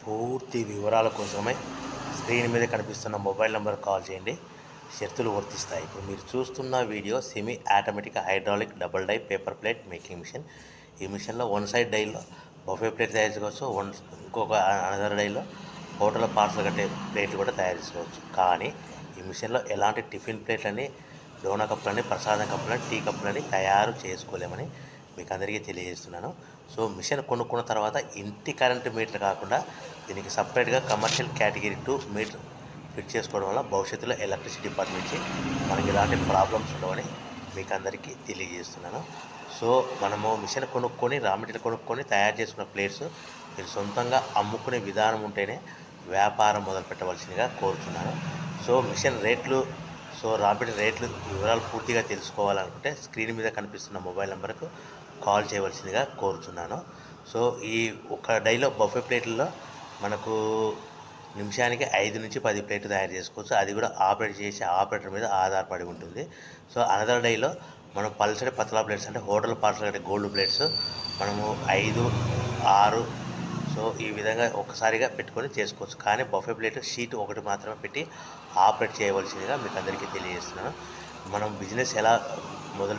పూర్తి వివరాల కోసమే స్క్రీన్ మీద కనిపిస్తున్న మొబైల్ నెంబర్ కాల్ చేయండి. షరతులు వర్తిస్తాయి. ఇప్పుడు మీరు చూస్తున్న video semi automatic hydraulic double die paper plate making machine. ఈ మిషన్లో వన్ సైడ్ డైలో బఫే ప్లేట్ తయారు చేసుకోవచ్చు. ఇంకొక అనదర్ డైలో హోటల్ పార్సల్ కట్టే ప్లేట్లు కూడా తయారు చేసుకోవచ్చు. కానీ ఈ మిషన్లో ఎలాంటి టిఫిన్ ప్లేట్లని, డోనా కప్పులని, ప్రసాదం కప్పులని, టీ కప్పులని తయారు చేసుకోలేమని మీకు అందరికీ తెలియజేస్తున్నాను. సో మిషన్ కొనుక్కున్న తర్వాత ఇంటి కరెంటు మీటర్ కాకుండా దీనికి సపరేట్గా కమర్షియల్ కేటగిరీ 2 మీటర్ ఫిట్ చేసుకోవడం వల్ల భవిష్యత్తులో ఎలక్ట్రిసిటీ డిపార్ట్మెంట్ నుంచి మనకి ఎలాంటి ప్రాబ్లమ్స్ ఉండవని మీకు అందరికీ తెలియజేస్తున్నాను. సో మనము మిషన్ కొనుక్కొని రా మెటీరియల్ కొనుక్కొని తయారు చేసుకున్న ప్లేట్స్ మీరు సొంతంగా అమ్ముకునే విధానం ఉంటేనే వ్యాపారం మొదలు పెట్టవలసిందిగా కోరుతున్నాను. సో మిషన్ రేట్లు, రా మెటీరియల్ రేట్లు వివరాలు పూర్తిగా తెలుసుకోవాలనుకుంటే స్క్రీన్ మీద కనిపిస్తున్న మొబైల్ నెంబర్కు కాల్ చేయవలసిందిగా కోరుతున్నాను. సో ఈ ఒక డైలో బఫే ప్లేట్లలో మనకు నిమిషానికి 5 నుంచి 10 ప్లేట్లు తయారు చేసుకోవచ్చు. అది కూడా ఆపరేట్ చేసే ఆపరేటర్ మీద ఆధారపడి ఉంటుంది. సో అనదర్ డైలో మనం పల్సటి పతలా ప్లేట్స్ అంటే హోటల్ పార్సల్ అంటే గోల్డ్ ప్లేట్స్ మనము 5, 6 సో ఈ విధంగా ఒక్కసారిగా పెట్టుకొని చేసుకోవచ్చు. కానీ బఫే ప్లేట్ షీట్ ఒకటి మాత్రమే పెట్టి ఆపరేట్ చేయవలసిందిగా మీకు అందరికీ తెలియజేస్తున్నాను. మనం బిజినెస్ ఎలా మొదలు